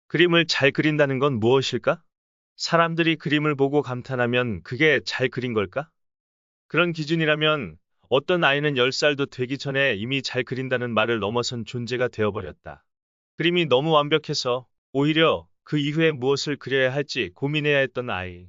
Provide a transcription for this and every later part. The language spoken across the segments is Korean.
그림을 잘 그린다는 건 무엇일까? 사람들이 그림을 보고 감탄하면 그게 잘 그린 걸까? 그런 기준이라면 어떤 아이는 10살도 되기 전에 이미 잘 그린다는 말을 넘어선 존재가 되어버렸다. 그림이 너무 완벽해서 오히려 그 이후에 무엇을 그려야 할지 고민해야 했던 아이.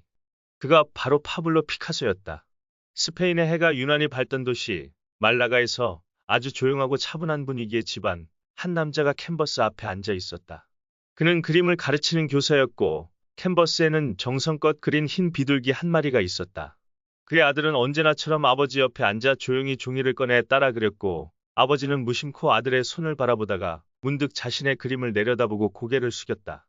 그가 바로 파블로 피카소였다. 스페인의 해가 유난히 밝던 도시 말라가에서 아주 조용하고 차분한 분위기의 집안, 한 남자가 캔버스 앞에 앉아 있었다. 그는 그림을 가르치는 교사였고 캔버스에는 정성껏 그린 흰 비둘기 한 마리가 있었다. 그의 아들은 언제나처럼 아버지 옆에 앉아 조용히 종이를 꺼내 따라 그렸고 아버지는 무심코 아들의 손을 바라보다가 문득 자신의 그림을 내려다보고 고개를 숙였다.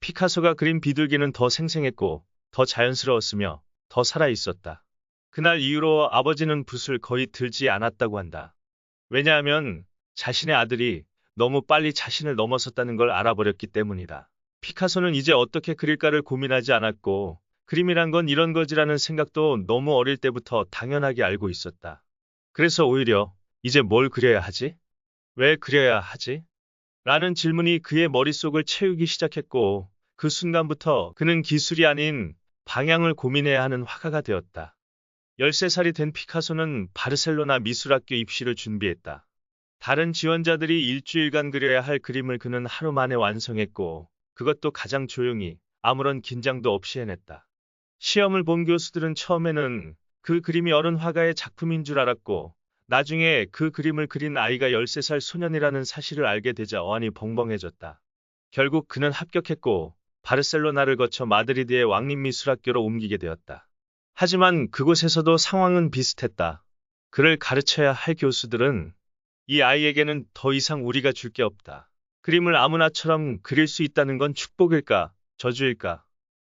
피카소가 그린 비둘기는 더 생생했고 더 자연스러웠으며 더 살아있었다. 그날 이후로 아버지는 붓을 거의 들지 않았다고 한다. 왜냐하면 자신의 아들이 너무 빨리 자신을 넘어섰다는 걸 알아버렸기 때문이다. 피카소는 이제 어떻게 그릴까를 고민하지 않았고 그림이란 건 이런 거지라는 생각도 너무 어릴 때부터 당연하게 알고 있었다. 그래서 오히려 이제 뭘 그려야 하지? 왜 그려야 하지? 라는 질문이 그의 머릿속을 채우기 시작했고 그 순간부터 그는 기술이 아닌 방향을 고민해야 하는 화가가 되었다. 13살이 된 피카소는 바르셀로나 미술학교 입시를 준비했다. 다른 지원자들이 일주일간 그려야 할 그림을 그는 하루 만에 완성했고 그것도 가장 조용히 아무런 긴장도 없이 해냈다. 시험을 본 교수들은 처음에는 그 그림이 어른 화가의 작품인 줄 알았고 나중에 그 그림을 그린 아이가 13살 소년이라는 사실을 알게 되자 어안이 벙벙해졌다. 결국 그는 합격했고 바르셀로나를 거쳐 마드리드의 왕립미술학교로 옮기게 되었다. 하지만 그곳에서도 상황은 비슷했다. 그를 가르쳐야 할 교수들은 이 아이에게는 더 이상 우리가 줄 게 없다. 그림을 아무나처럼 그릴 수 있다는 건 축복일까, 저주일까?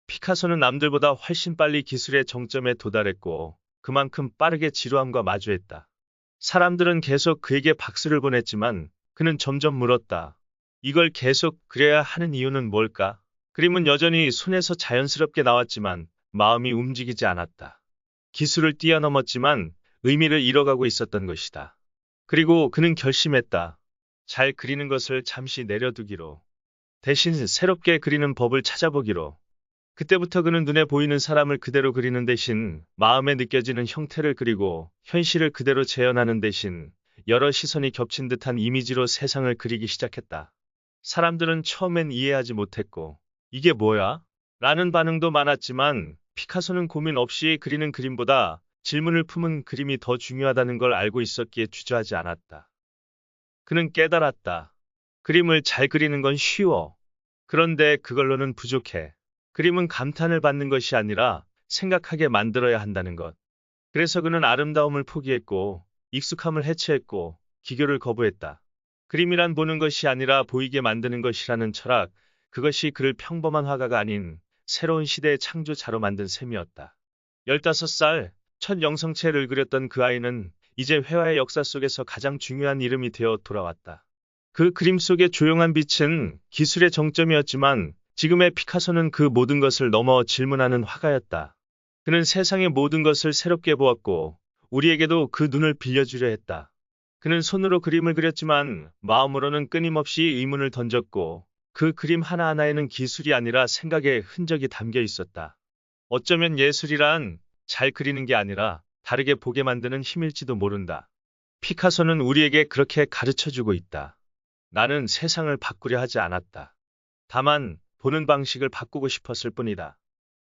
피카소는 남들보다 훨씬 빨리 기술의 정점에 도달했고 그만큼 빠르게 지루함과 마주했다. 사람들은 계속 그에게 박수를 보냈지만 그는 점점 물었다. 이걸 계속 그려야 하는 이유는 뭘까? 그림은 여전히 손에서 자연스럽게 나왔지만 마음이 움직이지 않았다. 기술을 뛰어넘었지만 의미를 잃어가고 있었던 것이다. 그리고 그는 결심했다. 잘 그리는 것을 잠시 내려두기로. 대신 새롭게 그리는 법을 찾아보기로. 그때부터 그는 눈에 보이는 사람을 그대로 그리는 대신 마음에 느껴지는 형태를 그리고 현실을 그대로 재현하는 대신 여러 시선이 겹친 듯한 이미지로 세상을 그리기 시작했다. 사람들은 처음엔 이해하지 못했고 이게 뭐야? 라는 반응도 많았지만 피카소는 고민 없이 그리는 그림보다 질문을 품은 그림이 더 중요하다는 걸 알고 있었기에 주저하지 않았다. 그는 깨달았다. 그림을 잘 그리는 건 쉬워. 그런데 그걸로는 부족해. 그림은 감탄을 받는 것이 아니라 생각하게 만들어야 한다는 것. 그래서 그는 아름다움을 포기했고 익숙함을 해체했고 기교를 거부했다. 그림이란 보는 것이 아니라 보이게 만드는 것이라는 철학, 그것이 그를 평범한 화가가 아닌 새로운 시대의 창조자로 만든 셈이었다. 15살, 첫 영성체를 그렸던 그 아이는 이제 회화의 역사 속에서 가장 중요한 이름이 되어 돌아왔다. 그 그림 속의 조용한 빛은 기술의 정점이었지만 지금의 피카소는 그 모든 것을 넘어 질문하는 화가였다. 그는 세상의 모든 것을 새롭게 보았고 우리에게도 그 눈을 빌려주려 했다. 그는 손으로 그림을 그렸지만 마음으로는 끊임없이 의문을 던졌고 그 그림 하나하나에는 기술이 아니라 생각의 흔적이 담겨 있었다. 어쩌면 예술이란 잘 그리는 게 아니라 다르게 보게 만드는 힘일지도 모른다. 피카소는 우리에게 그렇게 가르쳐주고 있다. 나는 세상을 바꾸려 하지 않았다. 다만 보는 방식을 바꾸고 싶었을 뿐이다.